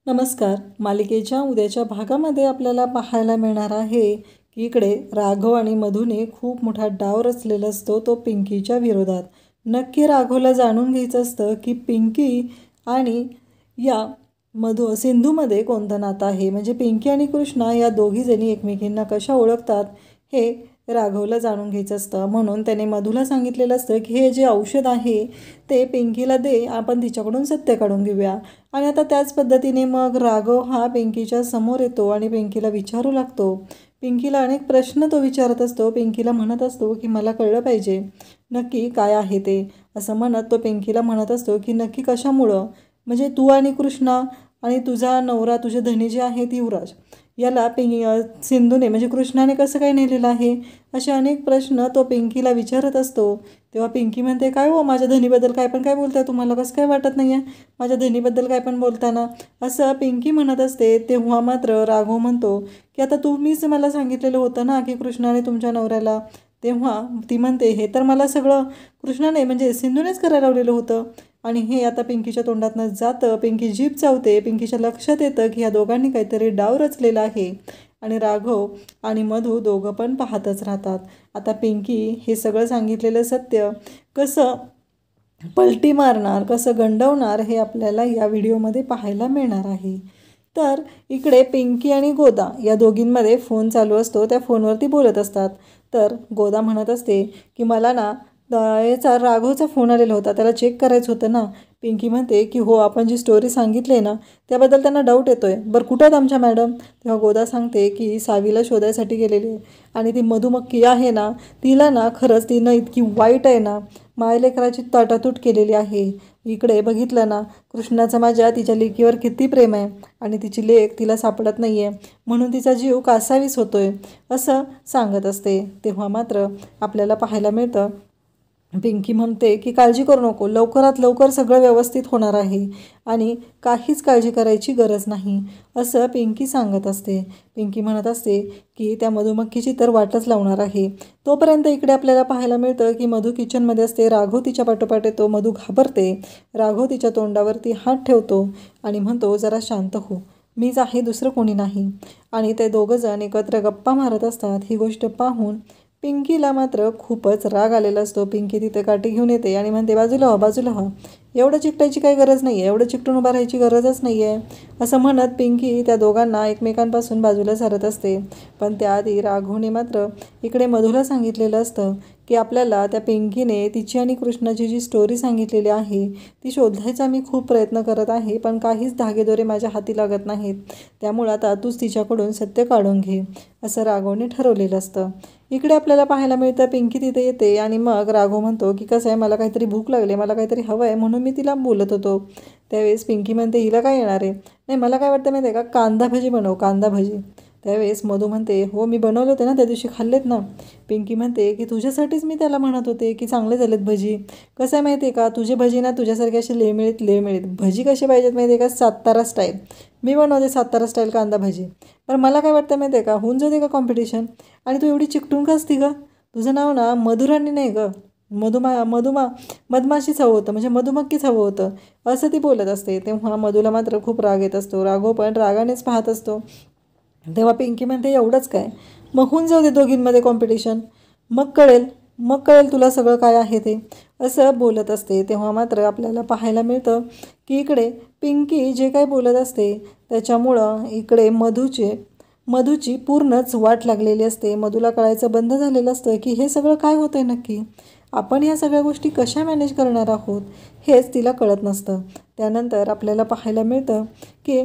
नमस्कार. मालिकेच्या उद्याच्या भागामध्ये आपल्याला पाहायला मिळणार आहे की इकडे राघव आणि मधूने खूप मोठा डाव रचलेला असतो तो पिंकीच्या विरोधात. नक्की राघवला जाणून घ्यायचं असतं की पिंकी आणि या सिंधूमध्ये कोणतं नातं आहे, म्हणजे पिंकी आणि कृष्णा या दोघीजणी एकमेकींना कशा ओळखतात हे राघवला जाणून घ्यायचं असतं. म्हणून त्याने मधूला सांगितलेलं असतं की हे जे औषध आहे ते पिंकीला दे, आपण तिच्याकडून सत्य काढून घेऊया. आणि आता त्याच पद्धतीने मग राघव हा पिंकीच्या समोर येतो आणि पिंकीला विचारू लागतो. पिंकीला अनेक प्रश्न तो विचारत असतो. पिंकीला म्हणत असतो की मला कळलं पाहिजे नक्की काय आहे ते. असं म्हणत तो पिंकीला म्हणत असतो की नक्की कशामुळं, म्हणजे तू आणि कृष्णा आणि तुझा नवरा तुझे धनी जे आहेत युवराज याला सिंधूने म्हणजे कृष्णाने कसं काय नेलेलं आहे, असे अनेक प्रश्न तो पिंकीला विचारत असतो. तेव्हा पिंकी म्हणते, काय हो माझ्या धनीबद्दल काय बोलताय, तुम्हाला कसं काय वाटत नाही आहे माझ्या धनीबद्दल काय पण बोलताना, असं पिंकी म्हणत असते. तेव्हा मात्र राघव म्हणतो की आता तुम्हीच मला सांगितलेलं होतं ना की कृष्णाने तुमच्या नवऱ्याला. तेव्हा ती म्हणते हे तर मला सगळं कृष्णाने म्हणजे सिंधूनेच करायला लावलेलं होतं. आणि हे आता पिंकीच्या तोंडातनं जातं. पिंकी जीभ चावते. पिंकीच्या लक्षात येतं की ह्या दोघांनी काहीतरी डाव रचलेला आहे. आणि राघव आणि मधू दोघं पण पाहतच राहतात. आता पिंकी हे सगळं सांगितलेलं सत्य कसं पलटी मारणार, कसं गंडवणार हे आपल्याला या व्हिडिओमध्ये पाहायला मिळणार आहे. तर इकडे पिंकी आणि गोदा या दोघींमध्ये फोन चालू असतो. त्या फोनवरती बोलत असतात. तर गोदा म्हणत असते की मला ना याचा राघवचा फोन आलेला होता, त्याला चेक करायचं होतं ना. पिंकी म्हणते की हो, आपण जी स्टोरी सांगितली आहे ना त्याबद्दल त्यांना डाऊट येतो आहे. बरं कुठं आहेत आमच्या मॅडम. तेव्हा गोदा सांगते की सावीला शोधायसाठी गेलेली आहे. आणि ती मधुमक्की आहे ना तिला ना खरंच तिनं इतकी वाईट आहे ना, मायलेकराची ताटातूट केलेली आहे. इकडे बघितलं ना कृष्णाचं माझ्या तिच्या लेकीवर किती प्रेम आहे आणि तिची लेक तिला सापडत नाही आहे, म्हणून तिचा जीव कासावीस होतोय असं सांगत असते. तेव्हा मात्र आपल्याला पाहायला मिळतं पिंकी म्हणते की काळजी करू नको, लवकरात लवकर सगळं व्यवस्थित होणार आहे आणि काहीच काळजी करायची गरज नाही असं पिंकी सांगत असते. पिंकी म्हणत असते की त्या मधुमक्खीची तर वाटच लावणार आहे. तोपर्यंत इकडे आपल्याला पाहायला मिळतं की मधू किचनमध्ये असते. राघव तिच्या पाठोपाठ येतो. मधू घाबरते. राघव तिच्या तोंडावरती हात ठेवतो आणि म्हणतो जरा शांत हो, मीच आहे, दुसरं कोणी नाही. आणि ते दोघंजण एकत्र गप्पा मारत असतात. ही गोष्ट पाहून पिंकीला मात्र खूपच राग आलेला असतो. पिंकी तिथे काठी घेऊन येते आणि म्हणते बाजूला हो, बाजूला हो, एवढं चिकटायची काही गरज नाही आहे, एवढं चिकटून उभा राहायची गरजच नाही आहे असं म्हणत पिंकी त्या दोघांना एकमेकांपासून बाजूला सारत असते. पण त्याआधी राघवने मात्र इकडे मधूला सांगितलेलं असतं की आपल्याला त्या पिंकीने तिची आणि कृष्णाची जी स्टोरी सांगितलेली आहे ती शोधायचा मी खूप प्रयत्न करत आहे, पण काहीच धागेदोरे माझ्या हाती लागत नाहीत. त्यामुळं आता तूच तिच्याकडून सत्य काढून घे असं राघवने ठरवलेलं असतं. इकडे आपल्याला पाहायला मिळतं पिंकी तिथे येते आणि मग राघव म्हणतो की कसं आहे, मला काहीतरी भूक लागली, मला काहीतरी हवं आहे, म्हणून मी तिला बोलत होतो. त्यावेळेस पिंकी म्हणते हिला काय येणार आहे, नाही मला काय वाटतं माहिती आहे का, कांदा भजी बनव, कांदा भजी. त्यावेळेस मधू म्हणते हो मी बनवले होते ना, त्या दिवशी खाल्लेत ना. पिंकी म्हणते की तुझ्यासाठीच मी त्याला म्हणत होते की चांगले झालेत भजी. कसं आहे माहिती आहे का, तुझे भजी ना तुझ्यासारखे असे लेमिळीत भजी कसे पाहिजेत माहिती आहे का, सातारा स्टाईल. मी बनवते सातारा स्टाईल कांदा भजी. पण मला काय वाटतं माहिती आहे का, होऊन जाते का कॉम्पिटिशन. आणि तू एवढी चिकटून का असती गं, तुझं नाव ना मधुराणी नाही गं, मधमाशीच हवं होतं, म्हणजे मधुमक्कीच हवं होतं असं ती बोलत असते. तेव्हा मधूला मात्र खूप राग येत असतो. राघव पण रागानेच पाहत असतो. तेव्हा पिंकी म्हणते एवढंच काय, मग होऊन जाऊ दे दोघींमध्ये कॉम्पिटिशन, मग कळेल तुला सगळं काय आहे ते असं बोलत असते. तेव्हा मात्र आपल्याला पाहायला मिळतं की इकडे पिंकी जे काही बोलत असते त्याच्यामुळं इकडे मधूची पूर्णच वाट लागलेली असते. मधूला कळायचं बंद झालेलं असतं की हे सगळं काय होतं आहे नक्की, आपण ह्या सगळ्या गोष्टी कशा मॅनेज करणार आहोत हेच तिला कळत नसतं. त्यानंतर आपल्याला पाहायला मिळतं की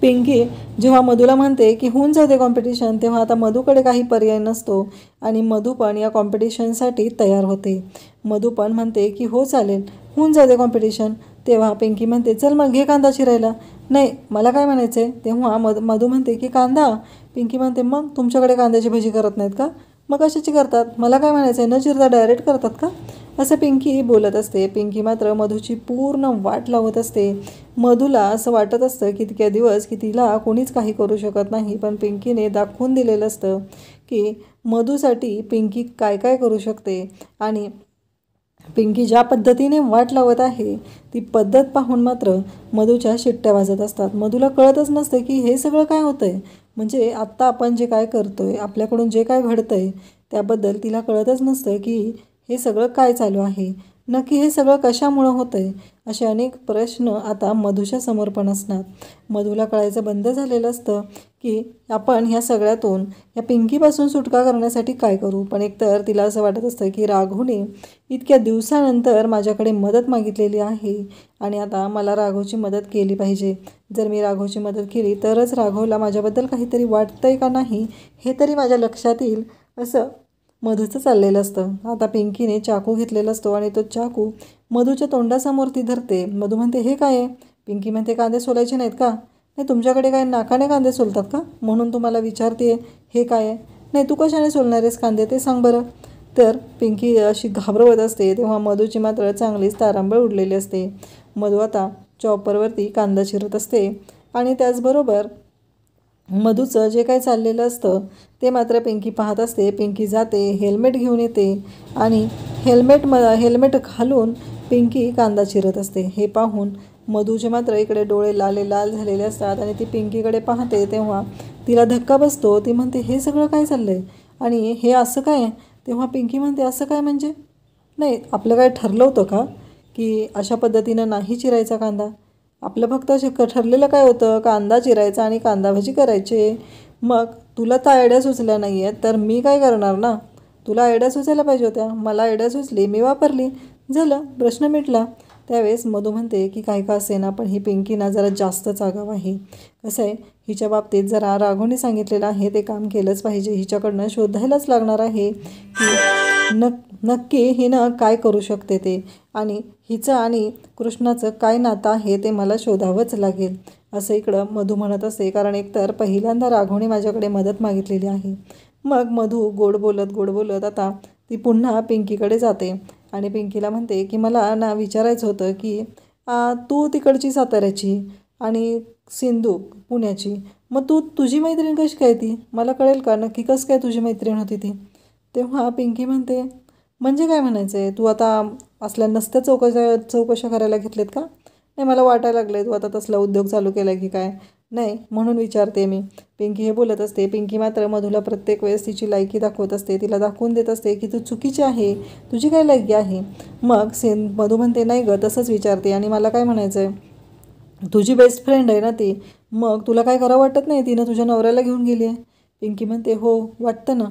पिंकी जेव्हा मधूला म्हणते की होऊन जाऊ दे कॉम्पिटिशन, तेव्हा आता मधूकडे काही पर्याय नसतो आणि मधू पण या कॉम्पिटिशनसाठी तयार होते. मधू पण म्हणते की हो चालेल, होऊन जाऊ दे कॉम्पिटिशन. तेव्हा पिंकी म्हणते चल मग घे कांदा चिरायला. नाही मला काय म्हणायचं आहे. तेव्हा मधू म्हणते की कांदा. पिंकी म्हणते मग तुमच्याकडे कांद्याची भजी करत नाहीत का, मग कशाची करतात, मला काय म्हणायचं आहे, न चिरता डायरेक्ट करतात का असं पिंकी बोलत असते. पिंकी मात्र मधूची पूर्ण वाट लावत असते. मधूला असं वाटत असतं की इतक्या दिवस की तिला कोणीच काही करू शकत नाही, पण पिंकीने दाखवून दिलेलं असतं की मधूसाठी पिंकी काय काय करू शकते. आणि पिंकी ज्या पद्धतीने वाट लावत आहे ती पद्धत पाहून मात्र मधूच्या शिट्ट्या वाजत असतात. मधूला कळतच नसतं की हे सगळं काय होतंय. म्हणजे आत्ता आपण जे काय करतोय, आपल्याकडून जे काय घडतंय त्याबद्दल तिला कळतच नसतं की हे सगळं काय चालू आहे, नक्की हे सगळं कशामुळं होतंय. असे अनेक प्रश्न आता मधूच्या समोर पण असणार. मधूला कळायचं बंद झालेलं असतं की आपण ह्या सगळ्यातून या पिंकीपासून सुटका करण्यासाठी काय करू. पण एकतर तिला असं वाटत असतं की राघवने इतक्या दिवसानंतर माझ्याकडे मदत मागितलेली आहे आणि आता मला राघवची मदत केली पाहिजे. जर मी राघवची मदत केली तरच राघवला माझ्याबद्दल काहीतरी वाटतंय का नाही हे तरी माझ्या लक्षात येईल, असं मधूचं चाललेलं असतं. आता पिंकीने चाकू घेतलेला असतो आणि तो चाकू मधूच्या तोंडासमोर ती धरते. मधू म्हणते हे काय आहे. पिंकी म्हणते कांदे सोलायचे नाहीत का. नाही तुमच्याकडे काय नाकाने कांदे सोलतात का, म्हणून तुम्हाला विचारते हे काय आहे. नाही तू कशाने सोलणार आहेस कांदे ते सांग बरं. तर पिंकी अशी घाबरवत असते तेव्हा मधूची मात्र चांगलीच तारांबळ उडलेली असते. मधू आता चॉपरवरती कांदा चिरत असते आणि त्याचबरोबर मधूचं जे काही चाललेलं असतं ते मात्र पिंकी पाहत असते. पिंकी जाते, हेल्मेट घेऊन येते आणि हेल्मेट घालून पिंकी कांदा चिरत असते. हे पाहून मधूचे मात्र इकडे डोळे लाल झालेले असतात आणि ती पिंकीकडे पाहते तेव्हा तिला धक्का बसतो. ती म्हणते हे सगळं काय चाललं आहे आणि हे असं काय. तेव्हा पिंकी म्हणते असं काय म्हणजे. नाही आपलं काय ठरलं होतं का की अशा पद्धतीनं नाही चिरायचा कांदा. आपलं फक्त ठरलेलं काय होतं, कांदा चिरायचा आणि कांदा भजी करायचे. मग तुला तर आयडिया सुचल्या नाही आहेत तर मी काय करणार ना. तुला आयडिया सुचायला पाहिजे होत्या. मला आयडिया सुचली, मी वापरली, झालं, प्रश्न मिटला. त्यावेळेस मधू म्हणते की काय का असे ना पण ही पिंकी ना जरा जास्तच आगाऊ आहे. कसं आहे हिच्या बाबतीत जरा राघवने सांगितलेलं आहे ते काम केलंच पाहिजे. हिच्याकडनं शोधायलाच लागणार आहे की नक्की हिनं काय करू शकते ते आणि हिचं आणि कृष्णाचं काय नातं आहे ते मला शोधावंच लागेल, असं इकडं मधू म्हणत असते. कारण एकतर पहिल्यांदा राघवने माझ्याकडे मदत मागितलेली आहे. मग मधू गोड बोलत आता ती पुन्हा पिंकीकडे जाते आणि पिंकीला म्हणते की मला ना विचारायचं होतं की तू तिकडची साताऱ्याची आणि सिंधू पुण्याची, मग तुझी मैत्रीण कशी काय ती, मला कळेल का नक्की कसं काय तुझी मैत्रीण होती ती. तेव्हा पिंकी म्हणते म्हणजे काय म्हणायचं आहे, तू आता असल्या नसत्या चौकशा करायला घेतलेत का. नाही मला वाटायला लागलं तू आता तसला उद्योग चालू केला की काय, नाही म्हणून विचारते मी. पिंकी हे बोलत असते. पिंकी मात्र मधूला प्रत्येक वेळेस तिची लायकी दाखवत असते, तिला दाखवून देत असते की तू चुकीची आहे, तुझी काय लायकी आहे. मग मधू म्हणते नाही गं तसंच विचारते आणि मला काय म्हणायचं आहे, तुझी बेस्ट फ्रेंड आहे ना ती, मग तुला काय करावं वाटत नाही, तिनं तुझ्या नवऱ्याला घेऊन गेली आहे. पिंकी म्हणते हो वाटतं ना,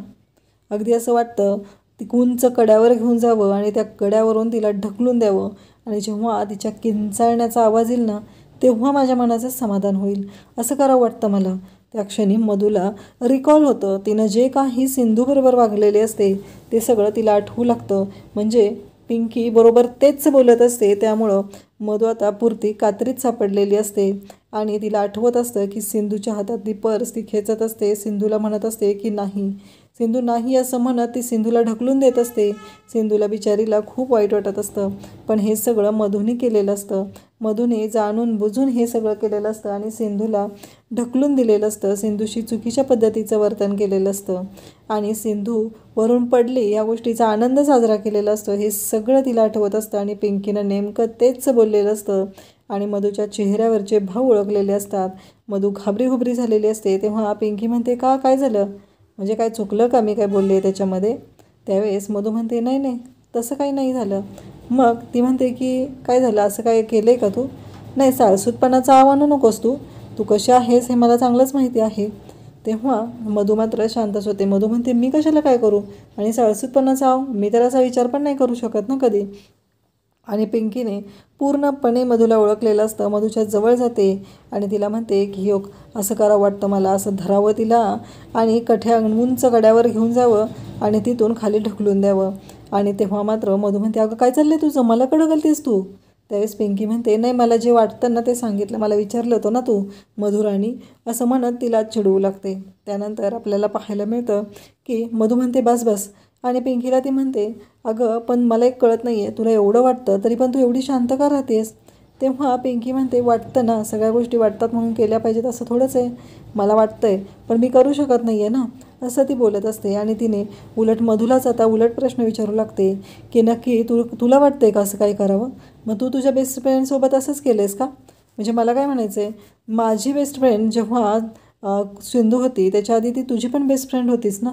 अगदी असं वाटतं ती उंच कड्यावर घेऊन जावं आणि त्या कड्यावरून तिला ढकलून द्यावं आणि जेव्हा तिच्या किंचाळण्याचा आवाज येईल ना तेव्हा माझ्या मनाचं समाधान होईल, असं करावं वाटतं मला. त्या क्षणी मधूला रिकॉल होतं, तिनं जे काही सिंधूबरोबर वागलेले असते ते सगळं तिला आठवू लागतं. म्हणजे पिंकी बरोबर तेच बोलत असते. त्यामुळं मधू आता पुरती कात्रीत सापडलेली असते आणि तिला आठवत असतं की सिंधूच्या हातातली पर्स ती खेचत असते. सिंधूला म्हणत असते की नाही, सिंधू नाही असं म्हणत ती सिंधूला ढकलून देत असते. सिंधूला बिचारीला खूप वाईट वाटत असतं. पण हे सगळं मधूने केलेलं असतं. मधूने जाणून बुजून हे सगळं केलेलं असतं आणि सिंधूला ढकलून दिलेलं असतं. सिंधूशी चुकीच्या पद्धतीचं वर्तन केलेलं असतं आणि सिंधू वरून पडली या गोष्टीचा आनंद साजरा केलेला असतो. हे सगळं तिला आठवत असतं आणि पिंकीनं नेमकं तेच बोललेलं असतं आणि मधूच्या चेहऱ्यावरचे भाव ओळखलेले असतात. मधू घाबरी झालेली असते. तेव्हा पिंकी म्हणते का काय झालं, म्हणजे काय चुकलं का, मी काय बोलले त्याच्यामध्ये. त्यावेळेस मधू म्हणते नाही तसं काही नाही झालं. मग ती म्हणते की काय झालं, असं काय केलं आहे का तू. नाही साळसूतपणाचं आव्हान नकोस तू कशी आहेस हे मला चांगलंच माहिती आहे. तेव्हा मधू मात्र शांतच होते. मधू म्हणते मी कशाला काय करू आणि साळसूतपणाचा मी तर असा विचार पण नाही करू शकत ना कधी. आणि पिंकीने पूर्णपणे मधूला ओळखलेलं असतं. मधूच्या जवळ जाते आणि तिला म्हणते की योग असं करावं वाटतं मला, असं धरावं तिला आणि उंच कड्यावर घेऊन जावं आणि तिथून खाली ढकलून द्यावं. आणि तेव्हा मात्र मधू म्हणते अगं काय चाललंय तुझं, मला का ढकलतेस तू. त्यावेळेस पिंकी म्हणते नाही मला जे वाटतं ना ते सांगितलं, मला विचारलं होतं ना तू मधुराणी, असं म्हणत तिला चिडवू लागते. त्यानंतर आपल्याला पाहायला मिळतं की मधू म्हणते बस आणि पिंकीला ती म्हणते अगं पण मला एक कळत नाही आहे, तुला एवढं वाटतं तरी पण तू एवढी शांत का राहतेस. तेव्हा पिंकी म्हणते, वाटतं ना, सगळ्या गोष्टी वाटतात म्हणून केल्या पाहिजेत असं थोडंच आहे, मला वाटतंय पण मी करू शकत नाही आहे ना, असं ती बोलत असते. आणि तिने उलट मधुलाच आता उलट प्रश्न विचारू लागते की नक्की तुला वाटतंय का असं काही करावं? मग तू तुझ्या बेस्ट फ्रेंडसोबत असंच केलं आहेस का? म्हणजे मला काय म्हणायचं आहे, माझी बेस्ट फ्रेंड जेव्हा सिंधू होती त्याच्या आधी ती तुझी पण बेस्ट फ्रेंड होतीस ना,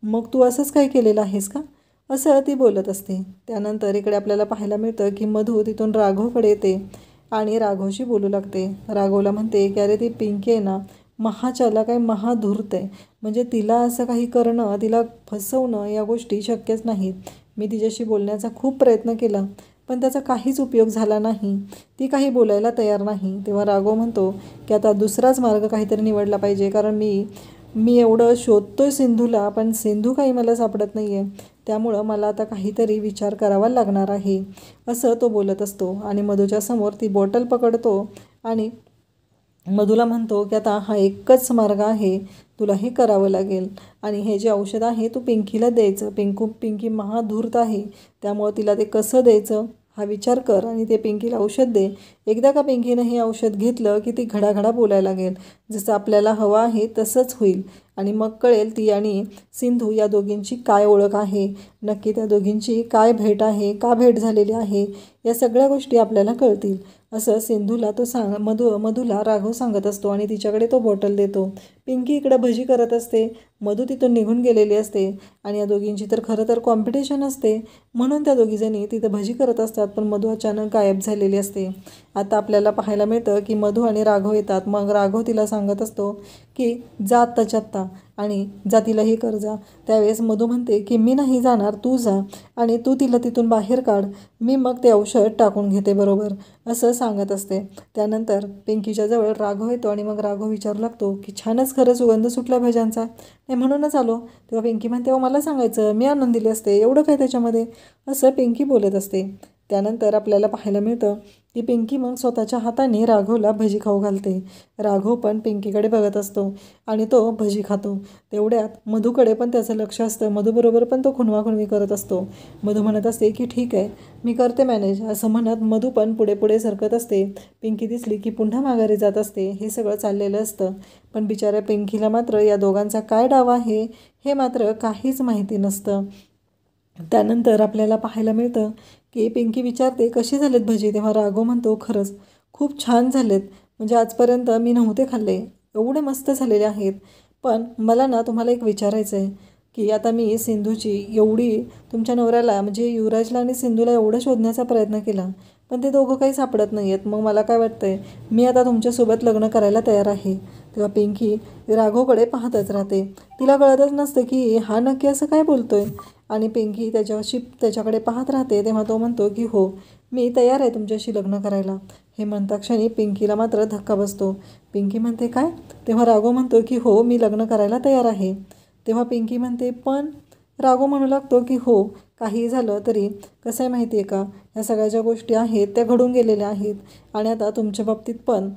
मग तू असंच काही केलेलं आहेस का, असं ती बोलत असते. त्यानंतर इकडे आपल्याला पाहायला मिळतं की मधू तिथून राघवकडे येते आणि राघवशी बोलू लागते. राघवला म्हणते की अरे ती पिंकी आहे ना, महाचाला काय महाधूर्त आहे, म्हणजे तिला असं काही करणं, तिला फसवणं या गोष्टी शक्यच नाहीत. मी तिच्याशी बोलण्याचा खूप प्रयत्न केला पण त्याचा काहीच उपयोग झाला नाही, ती काही बोलायला तयार नाही. तेव्हा राघव म्हणतो की आता दुसराच मार्ग काहीतरी निवडला पाहिजे, कारण मी एवढं शोधतोय सिंधूला पण सिंधू काही मला सापडत नाही आहे, त्यामुळं मला आता काहीतरी विचार करावा लागणार आहे, असं तो बोलत असतो. आणि मधूच्या समोर ती बॉटल पकडतो आणि मधूला म्हणतो की आता हा एकच मार्ग आहे, तुला हे करावं लागेल आणि हे जे औषध आहे तू पिंकीला द्यायचं. पिंकी महाधूर्त आहे, त्यामुळं तिला ते कसं द्यायचं हा विचार कर आणि ते पिंकीला औषध दे. एकदा का पिंकीनं हे औषध घेतलं की ती घडाघडा बोलायला लागेल, जसं आपल्याला हवं आहे तसंच होईल आणि मग कळेल ती आणि सिंधू या दोघींची काय ओळख आहे, नक्की त्या दोघींची काय भेट आहे, का भेट झालेली आहे, या सगळ्या गोष्टी आपल्याला कळतील, असं सिंधूला तो मधूला राघव सांगत असतो आणि तिच्याकडे तो बॉटल देतो. पिंकी इकडं भजी करत असते, मधू तिथून निघून गेलेली असते आणि या दोघींची तर खरं तर कॉम्पिटिशन असते, म्हणून त्या दोघीजणी तिथं भजी करत असतात पण मधू अचानक गायब झालेली असते. आता आपल्याला पाहायला मिळतं की मधू आणि राघव येतात. मग राघव तिला सांगत असतो की जा आत्ताच्या आत्ता आणि जा तिला हे कर जा. त्यावेळेस मधू म्हणते की मी नाही जाणार, तू जा आणि तू तिला तिथून बाहेर काढ, मी मग ते औषध टाकून घेते बरोबर, असं सांगत असते. त्यानंतर पिंकीच्या जवळ राघव येतो आणि मग राघव विचारू लागतो की छानच खरं सुगंध सुटला भज्यांचा, नाही म्हणूनच आलो. तेव्हा पिंकी म्हणते मला सांगायचं, मी आणून दिली असते, एवढं काय त्याच्यामध्ये, असं पिंकी बोलत असते. त्यानंतर आपल्याला पाहायला मिळतं की पिंकी मग स्वतःच्या हाताने राघवला भजी खाऊ घालते. राघव पण पिंकीकडे बघत असतो आणि तो भजी खातो. तेवढ्यात मधूकडे पण त्याचं लक्ष असतं, मधूबरोबर पण तो खुणवाखुणवी करत असतो. मधू म्हणत असते की ठीक आहे मी करते मॅनेज, असं म्हणत मधू पण पुढे पुढे सरकत असते. पिंकी दिसली की पुन्हा माघारी जात असते. हे सगळं चाललेलं असतं पण बिचाऱ्या पिंकीला मात्र या दोघांचा काय डाव आहे हे मात्र काहीच माहिती नसतं. त्यानंतर आपल्याला पाहायला मिळतं की पिंकी विचारते कशी झालेत भजी, तेव्हा राघव म्हणतो खरंच खूप छान झालेत, म्हणजे आजपर्यंत मी नव्हते खाल्ले, एवढे मस्त झालेले आहेत. पण मला ना तुम्हाला एक विचारायचं आहे की आता मी सिंधूची एवढी तुमच्या नवऱ्याला म्हणजे युवराजला आणि सिंधूला एवढं शोधण्याचा प्रयत्न केला पण ते दोघं काही सापडत नाही आहेत, मग मला काय वाटतंय मी आता तुमच्यासोबत लग्न करायला तयार आहे. तेव्हा पिंकी राघवकडे पाहतच राहते, तिला कळतच नसतं की हा नक्की असं काय बोलतोय आणि पिंकी त्याच्याकडे पाहत राहते. तेव्हा तो म्हणतो की हो मी तयार आहे तुमच्याशी लग्न करायला. हे म्हणता क्षणी पिंकीला मात्र धक्का बसतो. पिंकी म्हणते काय? तेव्हा राघव म्हणतो की हो मी लग्न करायला तयार आहे. तेव्हा पिंकी म्हणते पण राघव म्हणू लागतो की हो काही झालं तरी कसं आहे माहिती आहे का, ह्या सगळ्या ज्या गोष्टी आहेत त्या घडून गेलेल्या आहेत आणि आता तुमच्या बाबतीत पण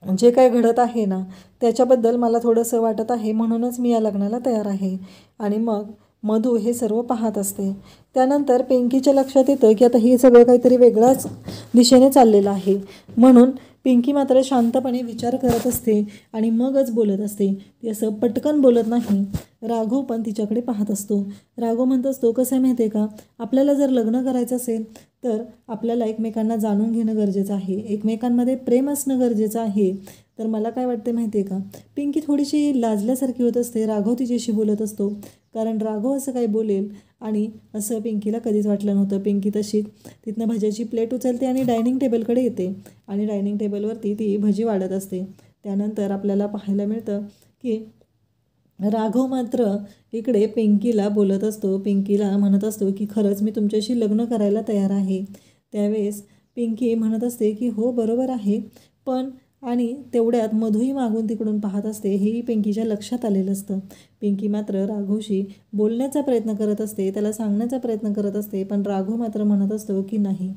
जे काय घडत आहे ना त्याच्याबद्दल मला थोडंसं वाटत आहे, म्हणूनच मी या लग्नाला तयार आहे. आणि मग मधू हे सर्व पाहत असते. त्यानंतर पिंकीच्या लक्षात येतं की आता हे सगळं काहीतरी वेगळ्याच दिशेने चाललेलं आहे, म्हणून पिंकी मात्र शांतपणे विचार करत असते आणि मगच बोलत असते. ती असं पटकन बोलत नाही. राघव पण तिच्याकडे पाहत असतो. राघव म्हणत असतो कसं आहे माहिती आहे का, आपल्याला जर लग्न करायचं असेल तर आपल्याला एकमेकांना जाणून घेणं गरजेचं आहे, एकमेकांमध्ये प्रेम असणं गरजेचं आहे. तर मला काय वाटते माहिती आहे का, पिंकी थोडीशी लाजल्यासारखी होत असते. राघव तिच्याशी बोलत असतो कारण राघव असं काही बोलेल आणि असं पिंकीला कधीच वाटलं नव्हतं. पिंकी तशीच तिथनं भज्याची प्लेट उचलते आणि डायनिंग टेबलकडे येते आणि डायनिंग टेबलवरती ती भजी वाढत असते. त्यानंतर आपल्याला पाहायला मिळतं की राघव मात्र इकडे पिंकीला बोलत असतो, पिंकीला म्हणत असतो की खरंच मी तुमच्याशी लग्न करायला तयार आहे. त्यावेळेस पिंकी म्हणत असते की हो बरोबर आहे पण, आणि तेवढ्यात मधूही मागून तिकडून पाहत असते. हेही पिंकीच्या लक्षात आलेलं असतं. पिंकी मात्र राघवशी बोलण्याचा प्रयत्न करत असते, त्याला सांगण्याचा प्रयत्न करत असते पण राघव मात्र म्हणत असतो की नाही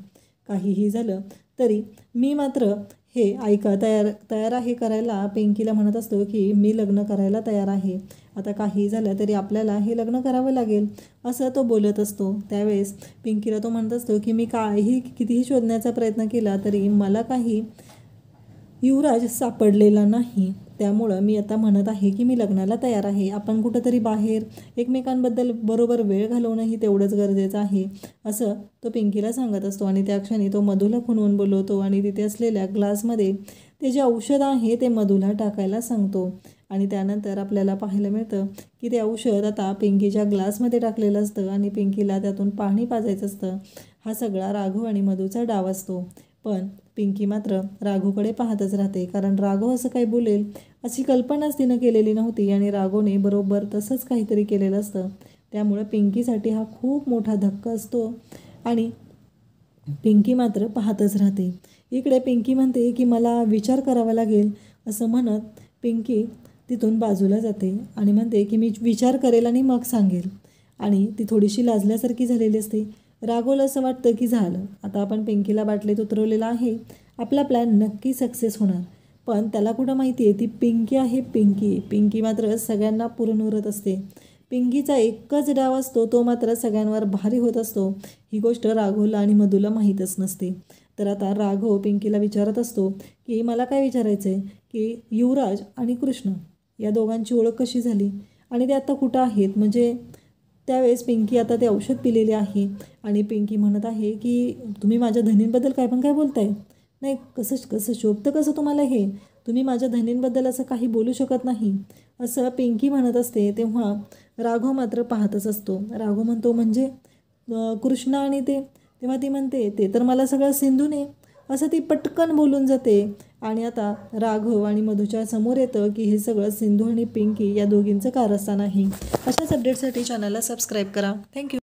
काहीही झालं तरी मी मात्र हे ऐका तयार आहे करायला पिंकीला म्हणत असतो की मी लग्न करायला तयार आहे, आता काही झालं तरी आपल्याला हे लग्न करावं लागेल असं तो बोलत असतो. त्यावेळेस पिंकीला तो म्हणत असतो की मी कितीही शोधण्याचा प्रयत्न केला तरी मला काही युवराज सापडलेला नाही, त्यामुळं मी आता म्हणत आहे की मी लग्नाला तयार आहे. आपण कुठंतरी बाहेर एकमेकांबद्दल बरोबर वेळ घालवणंही तेवढंच गरजेचं आहे असं तो पिंकीला सांगत असतो. आणि त्या क्षणी तो मधूला खुणवून बोलवतो आणि तिथे असलेल्या ग्लासमध्ये ते जे औषध आहे ते मधूला टाकायला सांगतो. आणि त्यानंतर आपल्याला पाहायला मिळतं की ते औषध आता पिंकीच्या ग्लासमध्ये टाकलेलं असतं आणि पिंकीला त्यातून पाणी पाजायचं असतं. हा सगळा राघव आणि मधूचा डाव असतो. पण पिंकी मात्र राघूकडे पाहतच राहते, कारण राघव असं काही बोलेल अशी कल्पनाच तिनं केलेली नव्हती आणि राघवने बरोबर तसंच काहीतरी केलेलं असतं. त्यामुळं पिंकीसाठी हा खूप मोठा धक्का असतो आणि पिंकी मात्र पाहतच राहते. इकडे पिंकी म्हणते की मला विचार करावा लागेल असं म्हणत पिंकी तिथून बाजूला जाते आणि म्हणते की मी विचार करेल आणि मग सांगेल. आणि ती थोडीशी लाजल्यासारखी झालेली असते. राघवला असं वाटतं की झालं, आता आपण पिंकीला बाटलीत उतरवलेला आहे, आपला प्लॅन नक्की सक्सेस होणार. पण त्याला कुठं माहिती आहे ती पिंकी आहे. पिंकी मात्र सगळ्यांना पुरून उरत असते. पिंकीचा एकच डाव असतो, तो मात्र सगळ्यांवर भारी होत असतो. ही गोष्ट राघवला आणि मधूला माहीतच नसते. तर आता राघव पिंकीला विचारत असतो की मला काय विचारायचं आहे की युवराज आणि कृष्ण या दोघांची ओळख कशी झाली आणि ते आता कुठं आहेत. म्हणजे त्यावेळेस पिंकी आता ते औषध पिलेले आहे आणि पिंकी म्हणत आहे की तुम्ही माझ्या धनींबद्दल काय बोलताय. नाही, कसं शोभतं कसं तुम्हाला हे, तुम्ही माझ्या धनींबद्दल असं काही बोलू शकत नाही असं पिंकी म्हणत असते. तेव्हा राघव मात्र पाहतच असतो. राघव म्हणतो म्हणजे कृष्ण आणि ते, तेव्हा ती म्हणते ते तर मला सगळं सिंधूने, असं ती पटकन बोलून जाते. आणि आता राघव आणि मधूच्या समोर येतं की हे सगळं सिंधू आणि पिंकी या दोघींचं कारस्थान आहे. अशाच अपडेटसाठी चॅनलला सबस्क्राईब करा. थँक्यू.